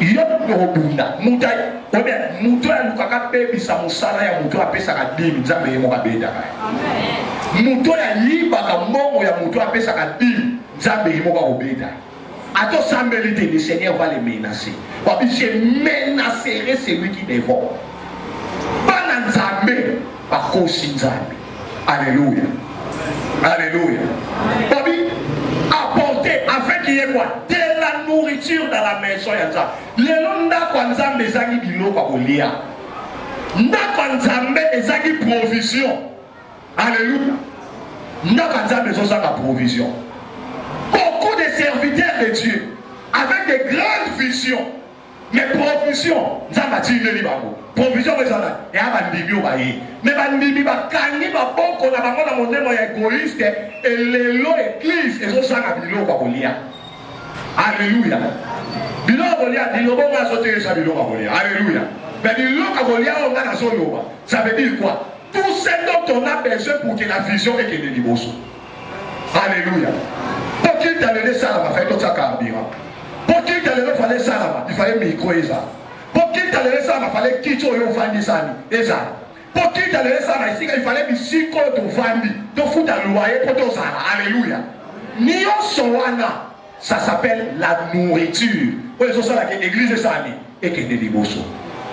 Yo no bunda mutai obe muto ya lukaka bebisa musala ya muto apesa ka dimi nzambe yemo ka beda ka. Muto ya yiba ka mbongo ya muto apesa ka dimi nzambe yemo ka obeda. Ato sambelité le Seigneur va les menacer. Wabi je menacerai celui qui dévore. Bana nzambe ba kosi nzambe. Alléluia. Alléluia. Bobby, apportez afin qu'il y ait quoi? De la nourriture dans la maison. Les londa kwanza mezagi bilo kwa kolia. Nda kwanza mezagi provision. Alléluia. Nda kwanza mezagi provision. Beaucoup de serviteurs de Dieu avec de grandes visions. Mais provision, nzamati ne libango. Provision bezala. Et à bandibi obaye. Mais bandibi bakani ba boko na bango na mondemo ya égoïste et lelo église ezo sanga bilo kwa kolia. Alléluia. Bilo kolia bilo bonga sote sa bilo kwa kolia. Alléluia. Mais bilo kwa kolia on a na soloba. Ça veut dire quoi? Tout ce dont on a besoin pour que la vision et que les liboso. Alléluia. Pour qu'il t'a donné ça, ma fait tout ça carburant. Pour qu'il t'a donné fallait ça, il fallait micro et ça. Pour qu'il t'a donné ça, il fallait qu'il t'ait offandi ça. Et ça. Pour qu'il t'a donné ça, il fallait que si tu offandi, tu fous ta loyer pour tout ça. Alléluia. Nio soana, ça s'appelle la nourriture. Pour les autres, l'église est ça. Et que des libosos.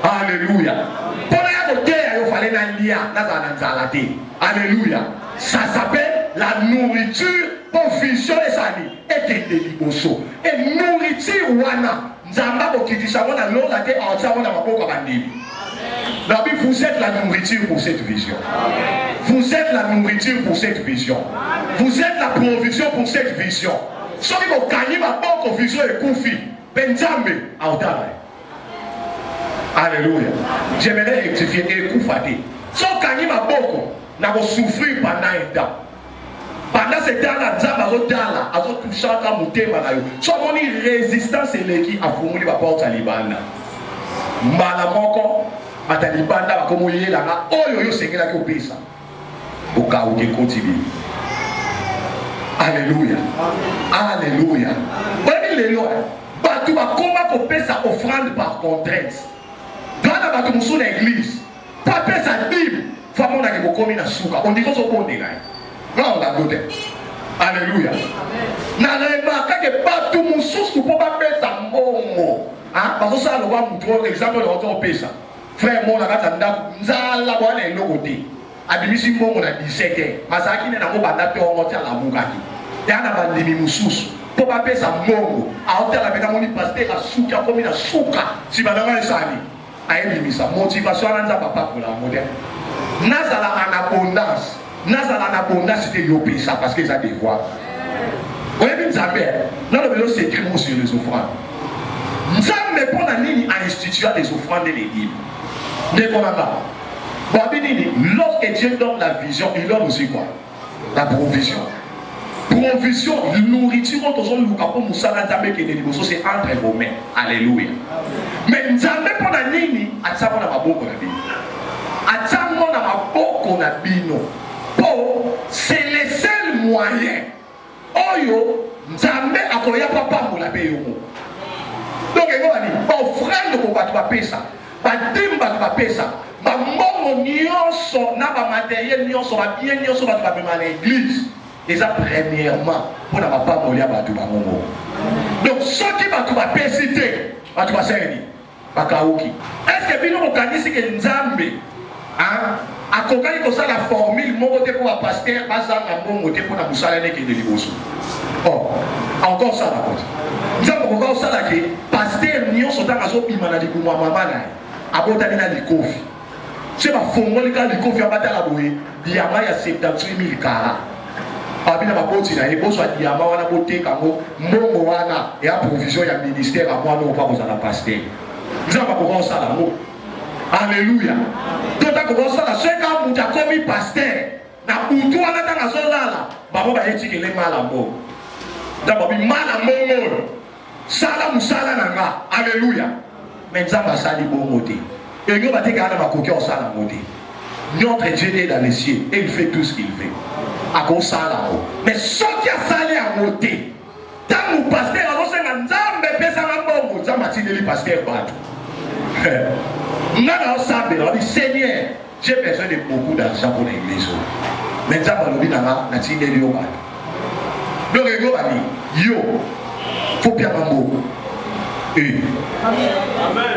Alléluia. Pour les autres, il fallait un lien. Alléluia. Ça s'appelle la nourriture pour vision et ça. Et que des libosos. Et nourriture, wana. Vous êtes la nourriture pour cette vision. Vous êtes la nourriture pour cette vision. Vous êtes la provision pour cette vision. Si vous gagnez ma bonne vision et koufi, Benjambe, alléluia. J'aimerais rectifier et koufade. Si vous gagnez ma bonne, vous souffrir pendant un temps. Pendant ce temps-là, Nzamba a touché à monter. Si on a une résistance, c'est l'équipe à formuler la porte à Liban. Malamoko, à Taliban, comme il est là, oh yo, c'est là qui est payé ça. Au cas où il continue. Alléluia. Alléluia. Alléluia. Tu vas comment payer sa offrande par contrainte. Dans la bâtiment sur l'église, pas payer sa Bible. Femme, on a commis la souka. On dit qu'on se pose des gars. Là, on l'a noté. Alléluia. Na remarqué que pas tout mon sous ne peut pas faire ça momo. Hein? Parce que ça, le roi montre l'exemple de l'autre pays. Frère, mon agata nzala bwana elo côté. Abimisi momo na 17 ans. Masaki na ko banda pe on monte à la mugaki. Ya na bandimi mususu. Pour pas faire ça momo. A hôtel avec mon pasteur a souka comme na souka. Si bananga esali. Ayebi sa motivation na papa pour la moderne. Nazala en abondance. Nazala en abondance, c'était yopé ça parce qu'ils ont des voix. Vous voyez, Nzambe, dans le vélo, c'est écrit sur les offrandes. Nzambe, pour la ligne, a institué des offrandes et les dîmes. Lorsque Dieu donne la vision, il donne aussi quoi? La provision. Provision, nourriture, c'est entre vos mains. Alléluia. Mais Nzambe, pour la ligne, a ça, on a beaucoup de vie. A ça, on a beaucoup de vie. C'est le seul moyen. Oyo, Nzambe akoya papa pour la payer. Donc, il va dire, offrande pour pas payer ça. Pas dimba pour payer ça. Ba mongo nyonso na ba matériel nyonso ba bien nyonso ba pas à l'église. Et ça premièrement pour na papa molia ba tu ba mongo. Donc ceux qui va pas payer cité, ba tu ba seni. Ba kaoki. Est-ce que bino mo kanisi que Nzambe hein? A kokani ko ça la formule moko te pour pasteur bazanga mbongo te pour na musala ne ke de liboso. Oh, encore ça la porte. Nzambe ko ça la ke pasteur nyonso ta kazo bima na likuma mama na. Abota na likofi. C'est ma fongoli ka likofi abata la boye. Diama ya 78000 kara. Abina bakoti na eboso diama wana bote kango mbongo wana ya provision ya ministère à moi non pas aux la pasteur. Nzambe ko ça la mo. Alléluia. Tout à commencer la seule quand vous avez commis pasteur, na boutou à la dans la là, babo ba yeti que les mal à mort. D'abord mal à mort. Sala musala nanga. Alléluia. Mais nzamba sali bon côté. Et nous va te garder ma coquille au sala côté. Notre Dieu est dans les cieux et il fait tout ce qu'il fait. À cause sala. Mais ce qui a salé à côté. Tant que pasteur a lancé un nzambe pesa na bon, nzamba ti le pasteur batou. On a dit Seigneur, j'ai besoin de beaucoup d'argent pour l'église. Mais ça va nous dire na tine yo ba. Donc ego ba ni yo faut bien mambo. Amen.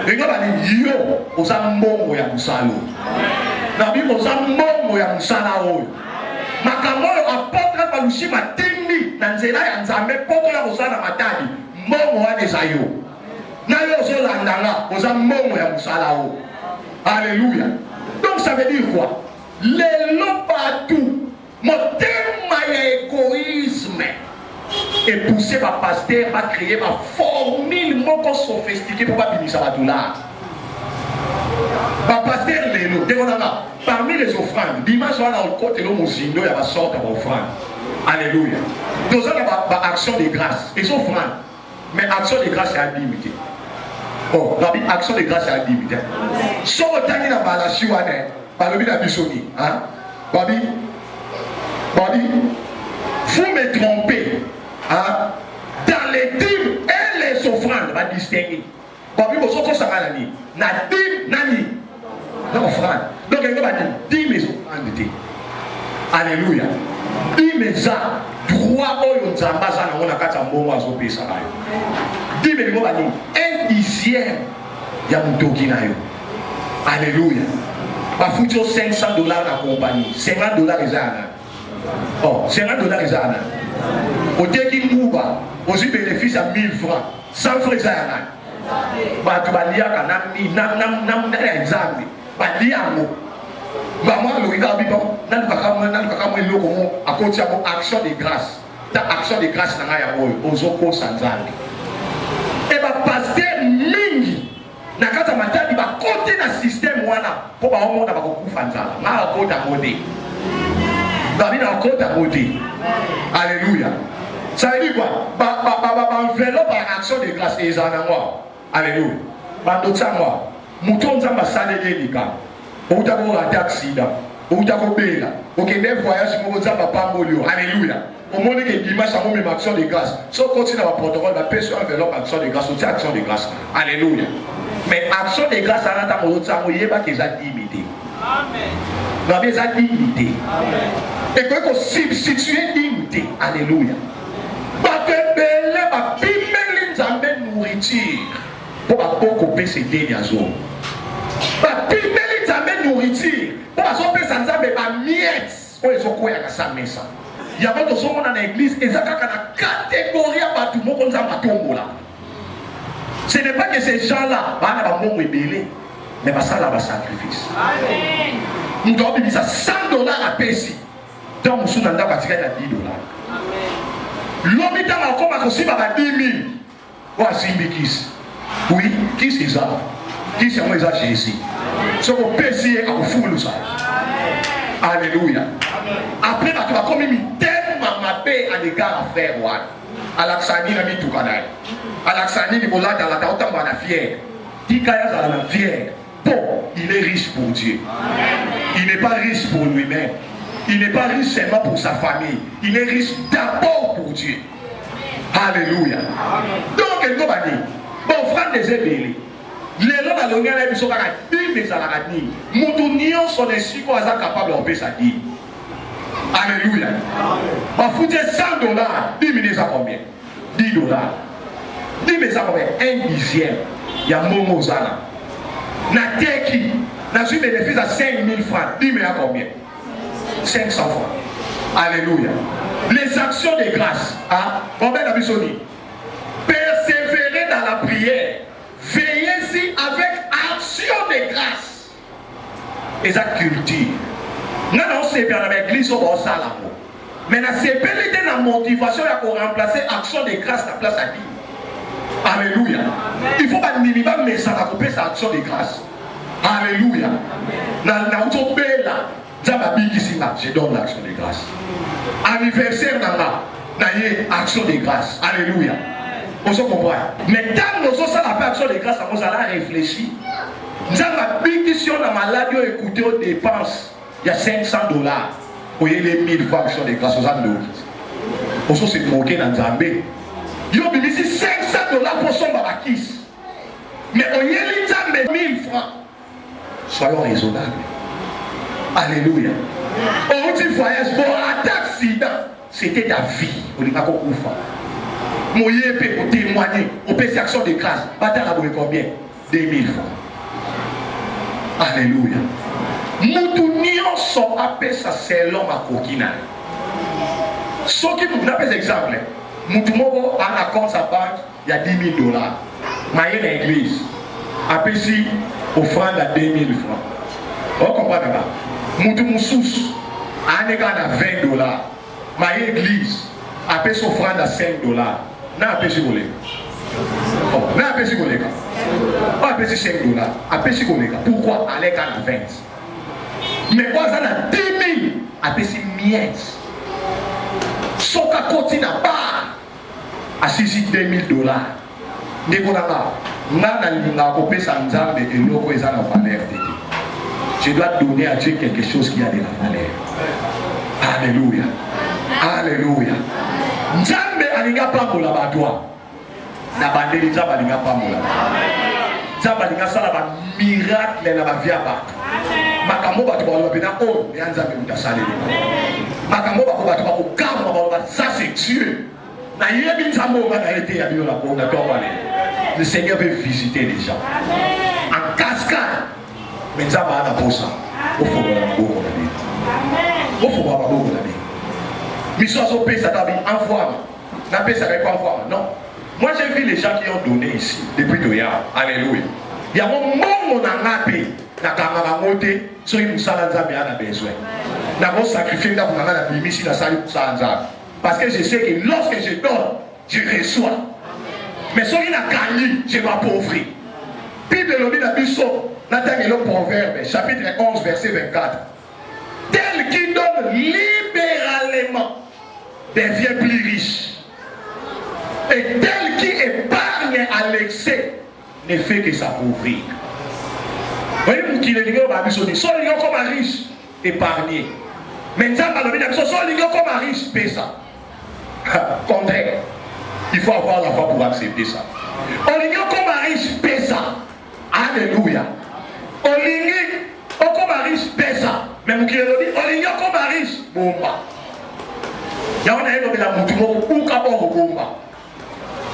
Ego ba ni yo oza mbongo ya musalo. Na bi oza mbongo ya musala oyo. Makambo apôtre balushi matindi na nzela ya nzambe poto ya kozala matadi. Mbongo wa desayo. Na yo so landanga oza mbongo ya musala oyo. Alléluia. Donc ça veut dire quoi? Les lots partout, mon thème égoïsme est poussé par pasteur, va créer ma formule moins sophistiquée pour pas finir ça va tout là. Par pasteur les lots, parmi les offrandes, dimanche soir dans le côté de l'homozindo, il y a ma sorte d'offrande. Alléluia. Donc ça va action de grâce, les offrandes. Mais action de grâce c'est à limiter. Oh, la action de grâce à la limite. Si on a une balachie, par le la bisoni, hein? Babi, vous me trompez, hein? Dans les dîmes et les offrandes, va distinguer. Babi, vous savez ça va l'année. Na dîme, nani, l'offrande. Donc, il va dire dîmes et offrandes. Alléluia. Dîmes et ça, droit au yonzamba, ça n'a pas de bon à zopé ça. Dîmes et offrandes. 1/10 ya mutoki na yo. Alléluia. Ba futi $500 na compagnie. $50 ezana. Oh, $50 ezana. O teki nguba, ozi bénéfice à 1000 francs. 100 francs ezana. Ba tu balia kana na example. Ba liango. Ba moi le regarde bidon, na luka mo eloko mo akoti ya action de grâce. Ta action de grâce na ya oyo, ozoko sanzangi. Et bah pasteur mingi na kata matadi ba côté na système wana pour ba monde ba ko kufanzala na kota mode ba bina kota mode. Alléluia. Ça veut dire quoi? Ba enveloppe par action de grâce et ça na moi. Alléluia. Ba ndotsa moi mutonza masale yenika outa ko rata accident outa ko bela okende voyage mo nzamba pambolio. Alléluia. Au monde qui dimanche à mon action de grâce. Si on continue à protocole, la personne enveloppe action de grâce, c'est action de grâce. Alléluia. Mais action de grâce, à l'entendre l'autre, ça ne pas qu'ils ont limité. Amen. Nous avons des limité. Et que qu'on substitue limité. Alléluia. Parce que belle, ma pimeli nous nourriture pour pas couper ces dernières zones. Ma pimeli nous nourriture pour pas couper sans arbre ma miette. Pour les autres, il y a ça mais ça. Il y a d'autres gens dans l'église et ça a catégorie à tout le monde comme ça. Ce n'est pas que ces gens-là vont rebelles, mais ça là va sacrifice. Amen. Nous devons dire ça $100 à payer. Dans mon sous nanda va tirer à $10. L'homme est dans encore ma aussi va 10 000. Voici kiss. Oui, qui c'est ça? Qui c'est moi ça ici? Ce qu'on peut essayer à vous foutre ça. Alléluia. Après, tu vas comme une telle paix à l'égard à frère Juan. Alaksani n'a mis tout canal. Alaksani n'est pas là dans la tente à la fière. Tikaya dans la fière. Bon, il est riche pour Dieu. Il n'est pas riche pour lui-même. Il n'est pas riche seulement pour sa famille. Il est riche d'abord pour Dieu. Alléluia. Donc, elle va dire, bon, frère des ébélés. Les gens dans le monde sont capables de dire, mais son esprit est capable de faire ça. Alléluia. On fout $100, 10 000 ça combien? $10. 10 000 ça combien? 1/10. Il y a Momo Zana. Na teki, na suis bénéfice à 5 000 francs. 10 000 à combien? 500 francs. Alléluia. Les actions de grâce. Combien d'habitudes? Persévérer dans la prière. Veillez-y avec action de grâce. Et ça culture. Non, c'est bien dans l'église, on va ça là. Mais c'est pas la motivation pour remplacer action de grâce à la place à dire. Alléluia. Il faut pas minimum mais ça va couper sa action de grâce. Alléluia. Dans notre pays là, je donne l'action de grâce. Anniversaire dans action de grâce. Alléluia. Vous comprenez? Mais quand nous avons action de grâce, nous allons réfléchir. Nous avons si on a malade, écouter aux dépenses, il y a 500 $. Vous voyez les 1000 francs action de grâce aux amis. Vous se moquer dans Zambé. Il y a 500 $ pour son barakis. Mais on y a 1000 francs. Soyons raisonnables. Alléluia. On dit voyage, bon, accident, c'était ta vie. On dit qu'on ouf. Moi, je peux témoigner. On peut faire action de grâce. Bataille à combien? 2000 francs. Alléluia. Nous sommes appelés ça, c'est l'homme à coquina. Ce qui nous appelle exemple. Nous avons un compte sa banque, il y a 10 000 $. Mais il y a une église. Après, si offrande à 2000 francs. Vous comprenez pas? Nous avons sous. Un égal à 20 $. Mais il y a une église. Après, si offrande à 5 $. Non, après, si vous voulez. Non, après, si vous voulez. Après, si 5 $. Après, si vous voulez. Pourquoi aller à 20? Mais quand on a 10 000, après, c'est miettes. Sauf qu'à continue à part, à 2 000 $. Dès qu'on a pas, je dois donner à Dieu quelque chose qui a de la valeur. Alléluia. Alléluia. Nzambe alinga pambola batwa. Na bandeli nzambe alinga pambola. Nzambe alinga sala ba miracle na ba via ba. Makambo batu ba bina o ya nzambe mutasale. Makambo ba ko batu ba ko kama ba ça c'est Dieu. Na yebi nzambe o na été ya bilo la ko na to wale. Le Seigneur veut visiter les gens. En cascade. Mais nzambe ana posa. O faut ba ko na bi. O faut ba ko na bi. Mission au pays, ça t'a dit envoie. La paix, ça ne pas envoie. Non. Moi, j'ai vu les gens qui ont donné ici, depuis Doya. Alléluia. Il y a un moment où on a paix. La caméra montée, sur une salle a besoin. Nous avons sacrifié dans la ici, la salle parce que je sais que lorsque je donne, je reçois. Mais si on a gagné, je vais m'appauvrir. Bible le dit dans le Proverbe, chapitre 11, verset 24. Tel qui donne libéralement devient plus riche. Et tel qui épargne à l'excès ne fait que s'appauvrir. Vous voyez, vous qui les gens comme un riche, épargné. Maintenant, comme un riche, paie ça. Contraire. Il faut avoir la foi pour accepter ça. On comme un riche, paie ça. Alléluia. On comme un riche, paie ça. Mais vous qui le dites, on l'a comme un riche, bomba. Il y a un homme qui a dit, ou kabon bomba.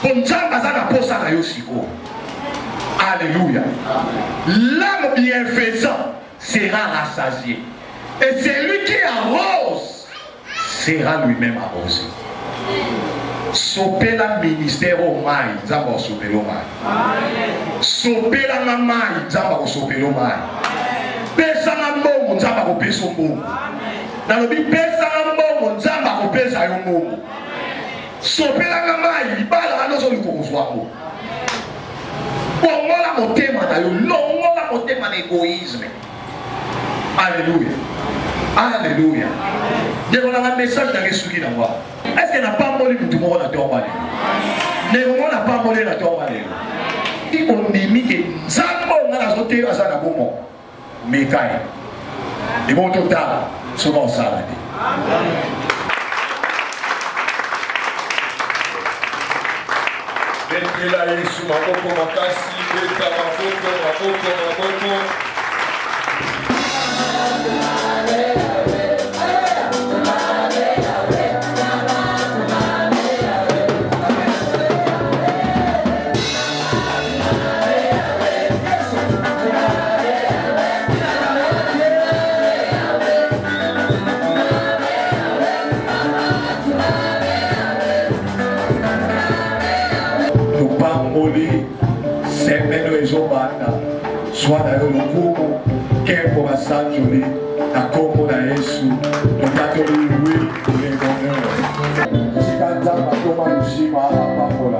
Pour nous, ça n'a pas. Alléluia. L'homme bienfaisant sera rassasié. Et celui qui arrose sera lui-même arrosé. Sopé la ministère au maï, nous avons sopé le maï. Sopé la maï, nous avons sopé le maï. Pesa na mbongo nzamba kopesa mbongo. Na lobi pesa na mbongo nzamba kopesa yo mbongo. Sopela na mai bala anozo likokozwa ko. Bongola motema na yo, longola motema na égoïsme. Alléluia. Alléluia. Dès a un message dans les souris dans moi. Est-ce qu'il n'a pas molli tout le monde à tomber? Ne on n'a pas molli à tomber. Si on est mis que Zambo na zoté à ça na bomo. Mais quand et bon total souvent ça là. Betela Yesu maboko makasi beta maboko. Pamboli, semaine ezobanda, soit na yo lokumu, kempo basanjoli, na kombo na Yesu, tokatoli lui le bonheur. Sikanda makoma lushima apambola.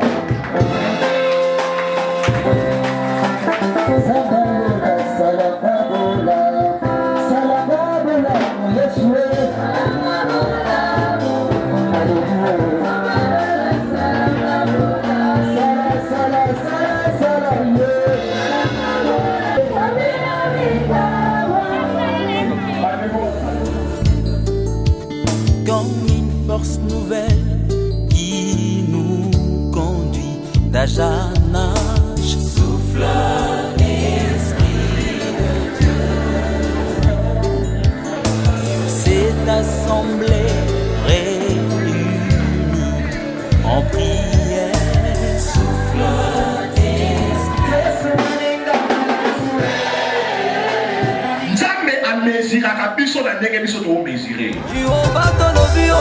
Comme une force nouvelle qui nous conduit d'âge à âge. Souffle l'Esprit de Dieu sur cette assemblée réunie en prière. Souffle l'Esprit. Nzambe ameziraka biso na ndenge biso to mesurer. Tu au bateau le bio.